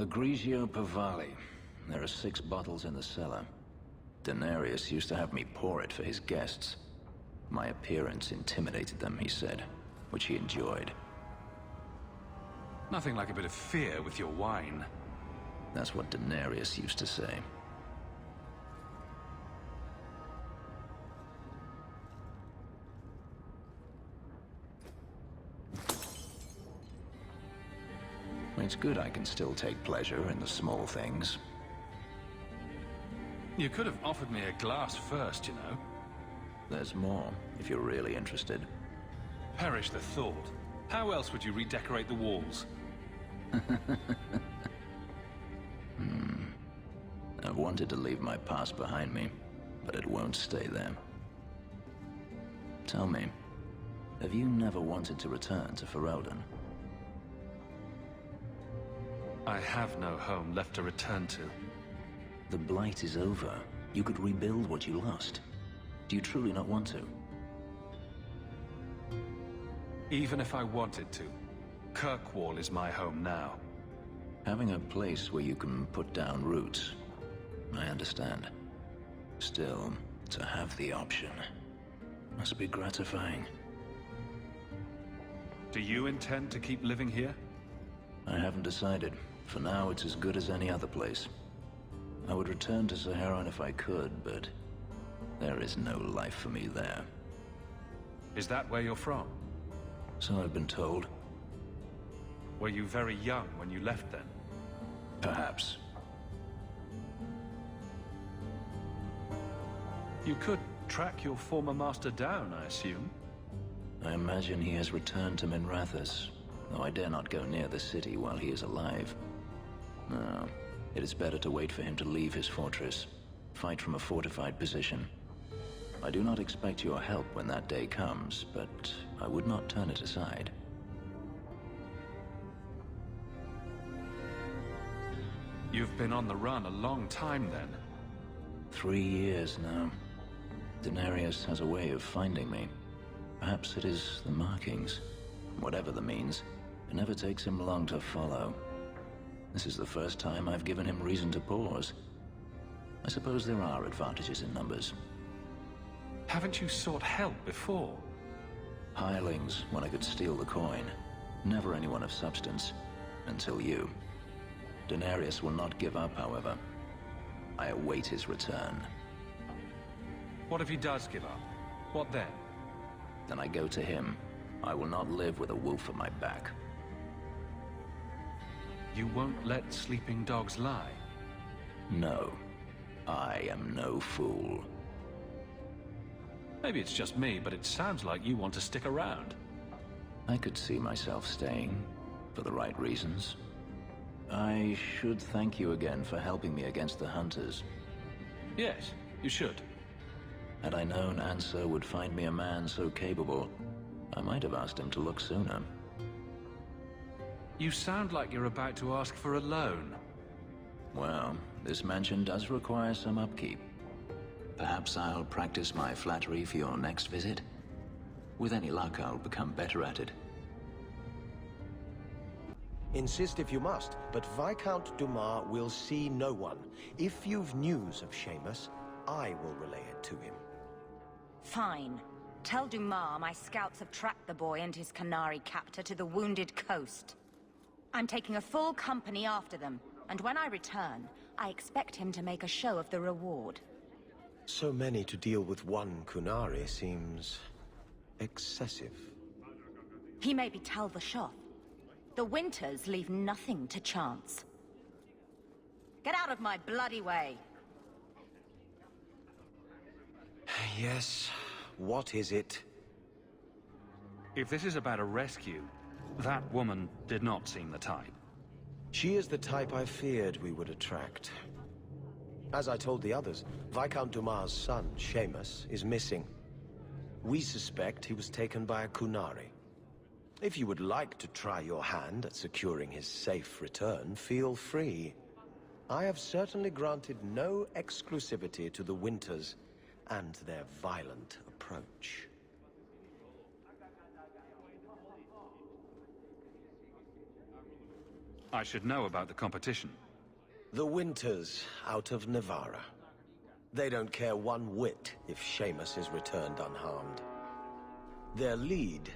A Grigio Pavali. There are 6 bottles in the cellar. Denarius used to have me pour it for his guests. My appearance intimidated them, he said, which he enjoyed. Nothing like a bit of fear with your wine. That's what Denarius used to say. It's good I can still take pleasure in the small things. You could have offered me a glass first, you know. There's more, if you're really interested. Perish the thought. How else would you redecorate the walls? I've wanted to leave my past behind me, but it won't stay there. Tell me, have you never wanted to return to Ferelden? I have no home left to return to. The Blight is over. You could rebuild what you lost. Do you truly not want to? Even if I wanted to, Kirkwall is my home now. Having a place where you can put down roots, I understand. Still, to have the option must be gratifying. Do you intend to keep living here? I haven't decided. For now, it's as good as any other place. I would return to Saharan if I could, but there is no life for me there. Is that where you're from? So I've been told. Were you very young when you left then? Perhaps. You could track your former master down, I assume. I imagine he has returned to Minrathous, though I dare not go near the city while he is alive. No, it is better to wait for him to leave his fortress, fight from a fortified position. I do not expect your help when that day comes, but I would not turn it aside. You've been on the run a long time then. 3 years now. Denarius has a way of finding me. Perhaps it is the markings. Whatever the means, it never takes him long to follow. This is the first time I've given him reason to pause. I suppose there are advantages in numbers. Haven't you sought help before? Hirelings, when I could steal the coin. Never anyone of substance. Until you. Denarius will not give up, however. I await his return. What if he does give up? What then? Then I go to him. I will not live with a wolf at my back. You won't let sleeping dogs lie? No. I am no fool. Maybe it's just me, but it sounds like you want to stick around. I could see myself staying, for the right reasons. I should thank you again for helping me against the hunters. Yes, you should. Had I known Ansar would find me a man so capable, I might have asked him to look sooner. You sound like you're about to ask for a loan. Well, this mansion does require some upkeep. Perhaps I'll practice my flattery for your next visit. With any luck, I'll become better at it. Insist if you must, but Viscount Dumas will see no one. If you've news of Seamus, I will relay it to him. Fine. Tell Dumas my scouts have tracked the boy and his Qunari captor to the Wounded Coast. I'm taking a full company after them, and when I return, I expect him to make a show of the reward. So many to deal with one Qunari seems excessive. He may be Tal the Shoth. The Winters leave nothing to chance. Get out of my bloody way! Yes, what is it? If this is about a rescue, that woman did not seem the type. She is the type I feared we would attract. As I told the others, Viscount Dumas' son, Seamus, is missing. We suspect he was taken by a Qunari. If you would like to try your hand at securing his safe return, feel free. I have certainly granted no exclusivity to the Winters and their violent approach. I should know about the competition. The Winters out of Navarra. They don't care one whit if Seamus is returned unharmed. Their lead,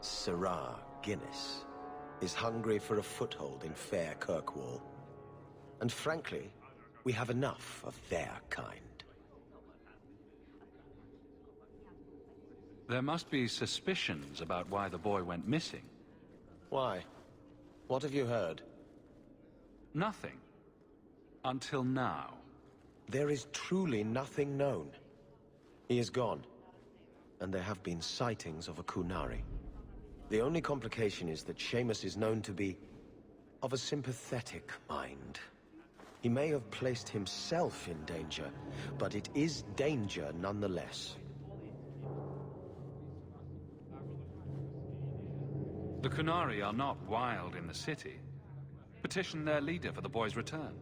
Sirrah Guinness, is hungry for a foothold in fair Kirkwall. And frankly, we have enough of their kind. There must be suspicions about why the boy went missing. Why? What have you heard? Nothing. Until now. There is truly nothing known. He is gone, and there have been sightings of a Qunari. The only complication is that Seamus is known to be of a sympathetic mind. He may have placed himself in danger, but it is danger nonetheless. The Qunari are not wild in the city. Petition their leader for the boy's return.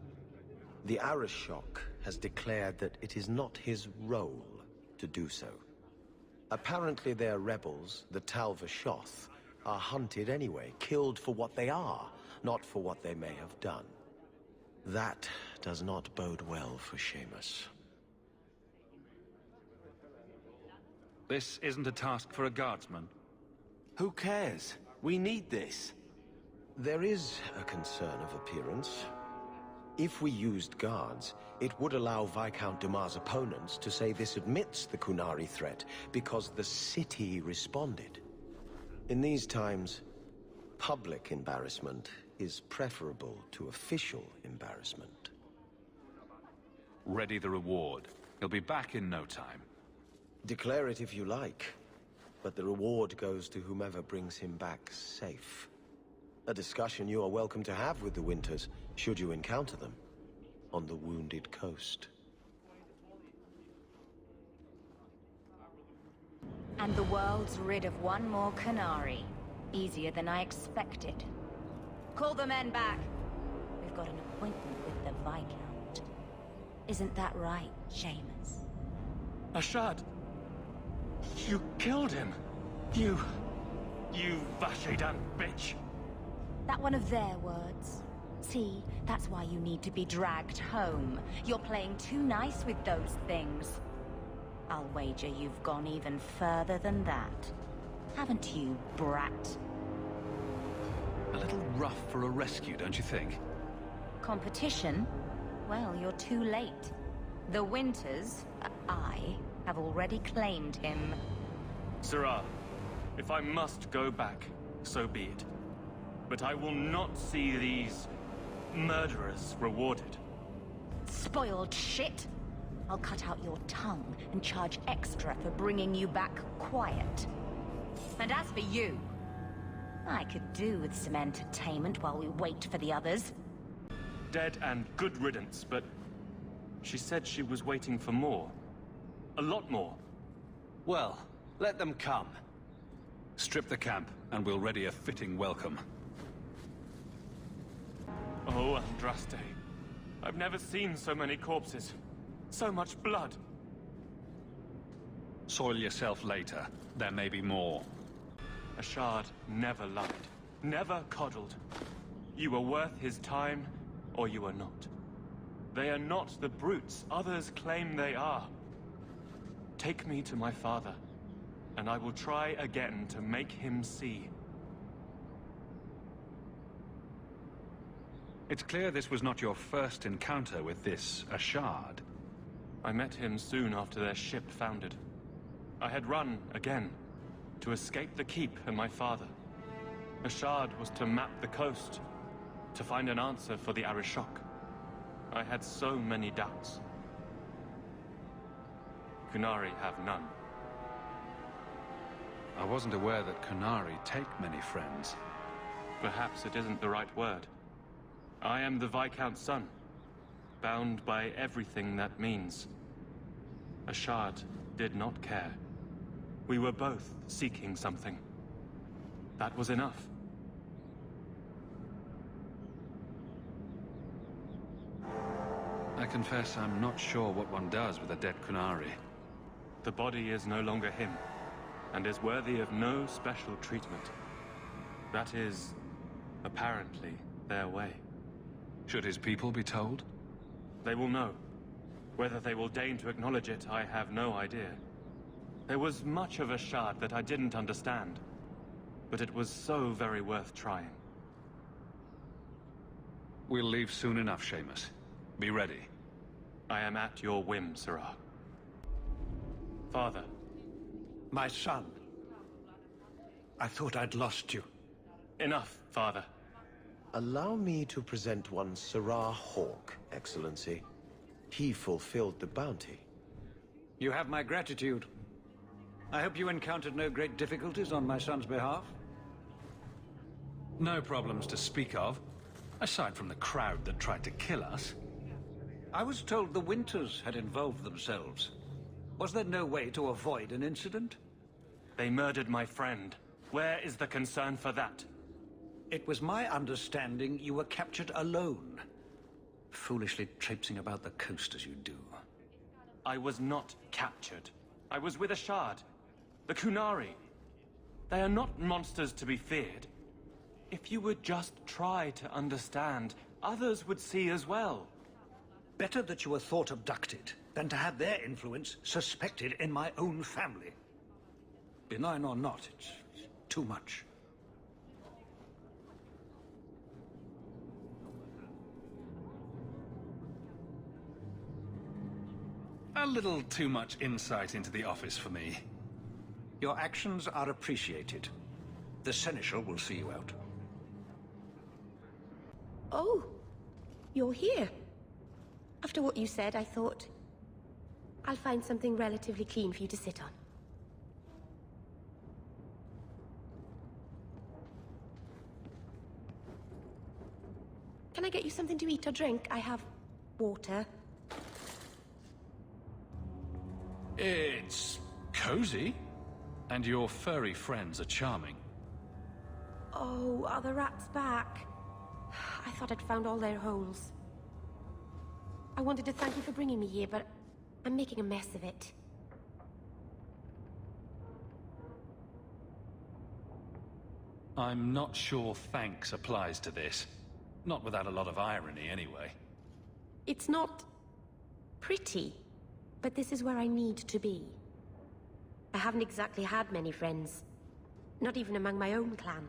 The Arishok has declared that it is not his role to do so. Apparently their rebels, the Tal Vashoth, are hunted anyway, killed for what they are, not for what they may have done. That does not bode well for Seamus. This isn't a task for a guardsman. Who cares? We need this. There is a concern of appearance. If we used guards, it would allow Viscount Dumas' opponents to say this admits the Qunari threat, because the city responded. In these times, public embarrassment is preferable to official embarrassment. Ready the reward. He'll be back in no time. Declare it if you like, but the reward goes to whomever brings him back safe. A discussion you are welcome to have with the Winters, should you encounter them, on the Wounded Coast. And the world's rid of one more Qunari. Easier than I expected. Call the men back. We've got an appointment with the Viscount. Isn't that right, Seamus? Ashad! You killed him! You Vashedan bitch! That one of their words. See, that's why you need to be dragged home. You're playing too nice with those things. I'll wager you've gone even further than that. Haven't you, brat? A little rough for a rescue, don't you think? Competition? Well, you're too late. The Winters, I, have already claimed him. Sirrah, if I must go back, so be it. But I will not see these murderers rewarded. Spoiled shit! I'll cut out your tongue and charge extra for bringing you back quiet. And as for you, I could do with some entertainment while we wait for the others. Dead and good riddance, but she said she was waiting for more. A lot more. Well, let them come. Strip the camp, and we'll ready a fitting welcome. Oh, Andraste. I've never seen so many corpses. So much blood. Soil yourself later. There may be more. Ashad never lied. Never coddled. You are worth his time, or you are not. They are not the brutes others claim they are. Take me to my father, and I will try again to make him see. It's clear this was not your first encounter with this Ashad. I met him soon after their ship foundered. I had run again, to escape the keep and my father. Ashad was to map the coast, to find an answer for the Arishok. I had so many doubts. Qunari have none. I wasn't aware that Qunari take many friends. Perhaps it isn't the right word. I am the Viscount's son, bound by everything that means. Ashad did not care. We were both seeking something. That was enough. I confess I'm not sure what one does with a dead Qunari. The body is no longer him, and is worthy of no special treatment. That is, apparently, their way. Should his people be told? They will know. Whether they will deign to acknowledge it, I have no idea. There was much of Ashad that I didn't understand, but it was so very worth trying. We'll leave soon enough, Seamus. Be ready. I am at your whim, Sirrah. Father. My son. I thought I'd lost you. Enough, Father. Allow me to present one Sirrah Hawk, Excellency. He fulfilled the bounty. You have my gratitude. I hope you encountered no great difficulties on my son's behalf. No problems to speak of, aside from the crowd that tried to kill us. I was told the Winters had involved themselves. Was there no way to avoid an incident? They murdered my friend. Where is the concern for that? It was my understanding you were captured alone. Foolishly traipsing about the coast as you do. I was not captured. I was with Ashad. The Qunari. They are not monsters to be feared. If you would just try to understand, others would see as well. Better that you were thought abducted than to have their influence suspected in my own family. Benign or not, it's too much. A little too much insight into the office for me. Your actions are appreciated. The Seneschal will see you out. Oh, you're here. After what you said, I thought I'll find something relatively clean for you to sit on. Can I get you something to eat or drink? I have water. It's cozy. And your furry friends are charming. Oh, are the rats back? I thought I'd found all their holes. I wanted to thank you for bringing me here, but I'm making a mess of it. I'm not sure thanks applies to this. Not without a lot of irony, anyway. It's not pretty, but this is where I need to be. I haven't exactly had many friends. Not even among my own clan.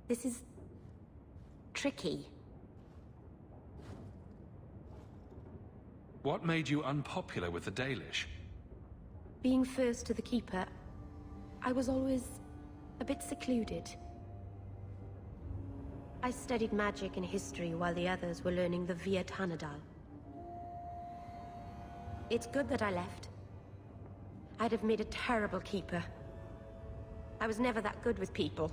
This is tricky. What made you unpopular with the Dalish? Being first to the Keeper, I was always a bit secluded. I studied magic and history while the others were learning the Via Tanadal. It's good that I left. I'd have made a terrible Keeper. I was never that good with people.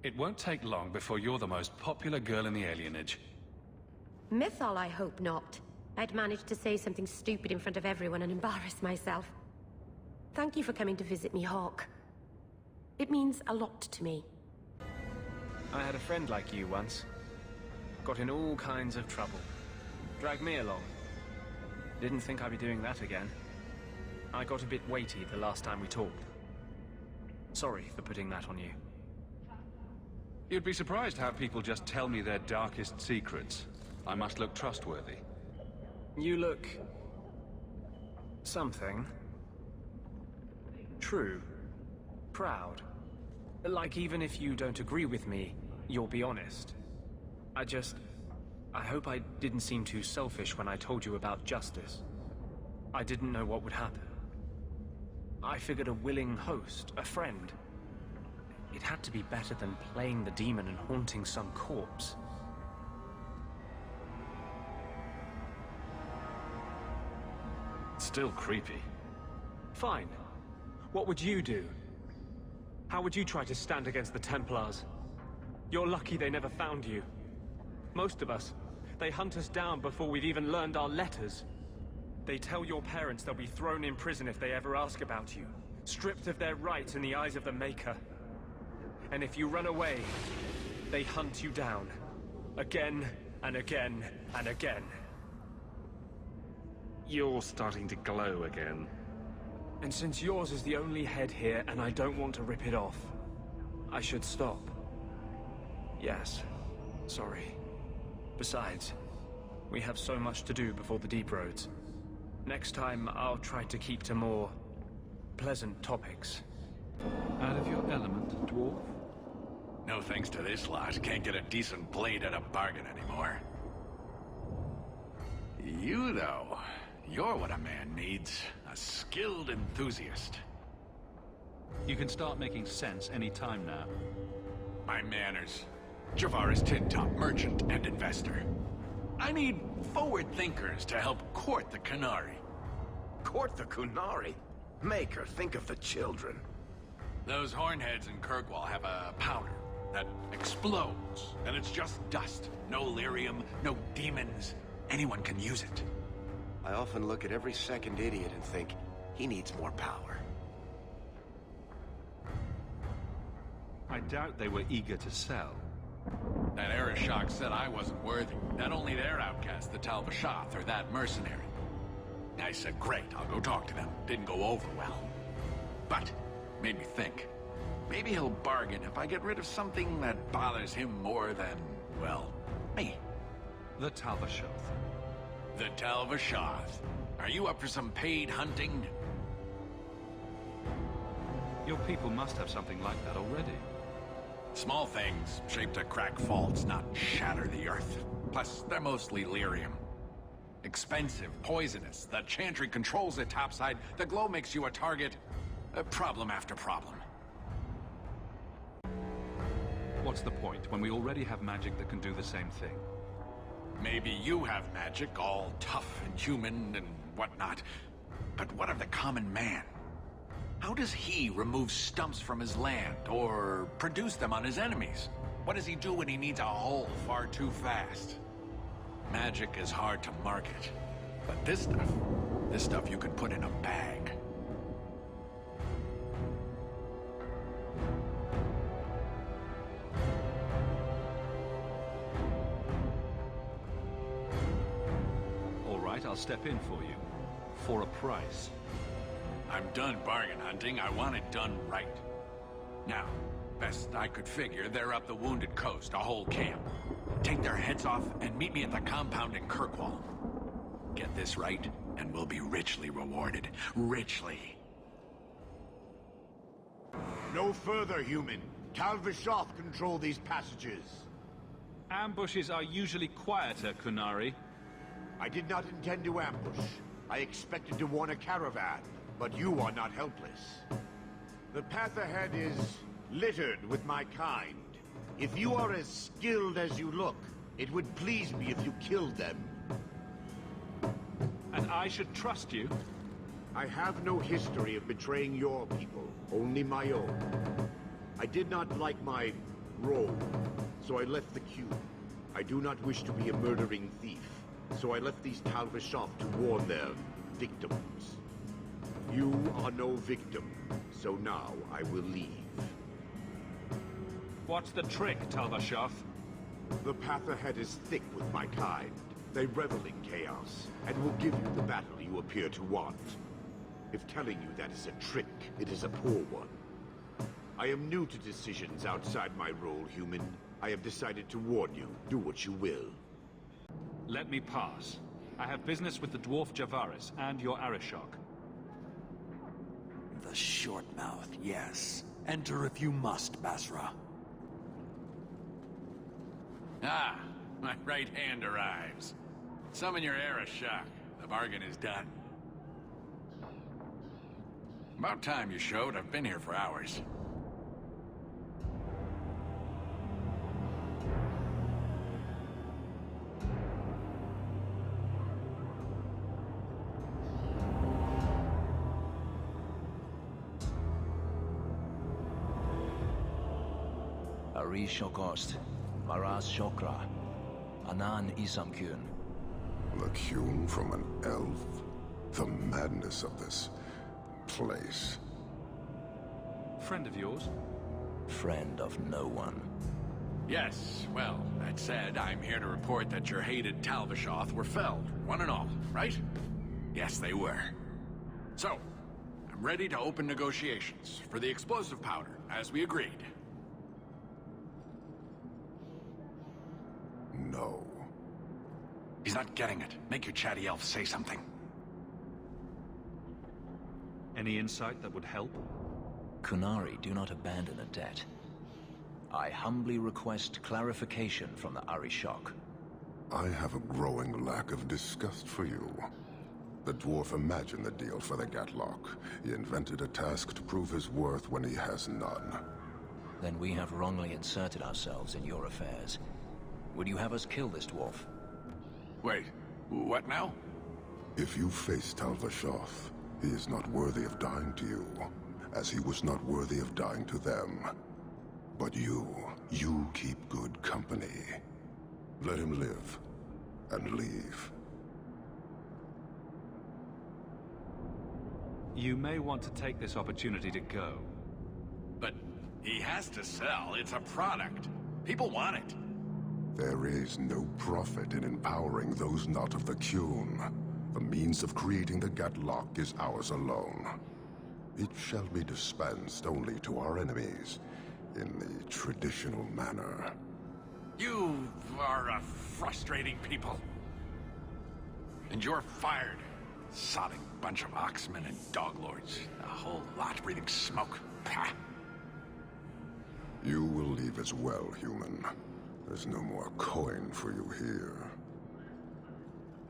It won't take long before you're the most popular girl in the alienage. Mythol, I hope not. I'd managed to say something stupid in front of everyone and embarrass myself. Thank you for coming to visit me, Hawk. It means a lot to me. I had a friend like you once. Got in all kinds of trouble. Dragged me along. Didn't think I'd be doing that again. I got a bit weighty the last time we talked. Sorry for putting that on you. You'd be surprised how people just tell me their darkest secrets. I must look trustworthy. You look... something. True. Proud. Like even if you don't agree with me, you'll be honest. I hope I didn't seem too selfish when I told you about justice. I didn't know what would happen. I figured a willing host, a friend. It had to be better than playing the demon and haunting some corpse. Still creepy. Fine. What would you do? How would you try to stand against the Templars? You're lucky they never found you. Most of us, they hunt us down before we've even learned our letters. They tell your parents they'll be thrown in prison if they ever ask about you, stripped of their rights in the eyes of the Maker. And if you run away, they hunt you down. Again, and again, and again. You're starting to glow again. And since yours is the only head here and I don't want to rip it off, I should stop. Yes. Sorry. Besides, we have so much to do before the deep roads. Next time, I'll try to keep to more pleasant topics. Out of your element, dwarf? No thanks to this lot. Can't get a decent blade at a bargain anymore. You, though, you're what a man needs. A skilled enthusiast. You can start making sense any time now. My manners. Javaris Tintop, merchant and investor. I need forward thinkers to help court the Qunari. Court the Qunari? Maker, think of the children. Those hornheads in Kirkwall have a powder that explodes, and it's just dust. No lyrium, no demons. Anyone can use it. I often look at every second idiot and think, he needs more power. I doubt they were eager to sell. That Arishok said I wasn't worthy. That only their outcast, the Tal-Vashoth, or that mercenary. I said, great, I'll go talk to them. Didn't go over well. But, made me think. Maybe he'll bargain if I get rid of something that bothers him more than, well, me. The Tal-Vashoth. The Tal-Vashoth. Are you up for some paid hunting? Your people must have something like that already. Small things, shaped to crack faults, not shatter the earth. Plus, they're mostly lyrium. Expensive, poisonous. The Chantry controls it topside. The glow makes you a target. Problem after problem. What's the point when we already have magic that can do the same thing? Maybe you have magic, all tough and human and whatnot. But what of the common man? How does he remove stumps from his land, or produce them on his enemies? What does he do when he needs a hole far too fast? Magic is hard to market. But this stuff you can put in a bag. All right, I'll step in for you. For a price. I'm done bargain hunting. I want it done right. Now, best I could figure, they're up the Wounded Coast, a whole camp. Take their heads off and meet me at the compound in Kirkwall. Get this right, and we'll be richly rewarded. Richly. No further, human. Tal-Vashoth control these passages. Ambushes are usually quieter, Qunari. I did not intend to ambush. I expected to warn a caravan. But you are not helpless. The path ahead is littered with my kind. If you are as skilled as you look, it would please me if you killed them. And I should trust you? I have no history of betraying your people, only my own. I did not like my role, so I left the cube. I do not wish to be a murdering thief, so I left these Tal-Vashoth to warn their victims. You are no victim, so now I will leave. What's the trick, Tal-Vashoth? The path ahead is thick with my kind. They revel in chaos, and will give you the battle you appear to want. If telling you that is a trick, it is a poor one. I am new to decisions outside my role, human. I have decided to warn you. Do what you will. Let me pass. I have business with the dwarf Javaris and your Arishok. The short mouth, yes. Enter if you must, Basra. Ah, my right hand arrives. Summon your Arishok. The bargain is done. About time you showed. I've been here for hours. Ari Shokost, Maraz Shokra, Anan Isamkun. The Qun from an elf? The madness of this place. Friend of yours? Friend of no one. Yes, well, that said, I'm here to report that your hated Tal-Vashoth were felled, one and all, right? Yes, they were. So, I'm ready to open negotiations for the explosive powder, as we agreed. know. He's not getting it. Make your chatty elf say something. Any insight that would help? Qunari do not abandon a debt. I humbly request clarification from the Arishok. I have a growing lack of disgust for you. The dwarf imagined the deal for the Gatlock. He invented a task to prove his worth when he has none. Then we have wrongly inserted ourselves in your affairs. Would you have us kill this dwarf? Wait, what now? If you face Talvashoth, he is not worthy of dying to you, as he was not worthy of dying to them. But you keep good company. Let him live, and leave. You may want to take this opportunity to go. But he has to sell. It's a product. People want it. There is no profit in empowering those not of the Qun. The means of creating the Gatlock is ours alone. It shall be dispensed only to our enemies, in the traditional manner. You are a frustrating people. And you're fired. Sodding bunch of oxmen and doglords. A whole lot breathing smoke. Pah. You will leave as well, human. There's no more coin for you here.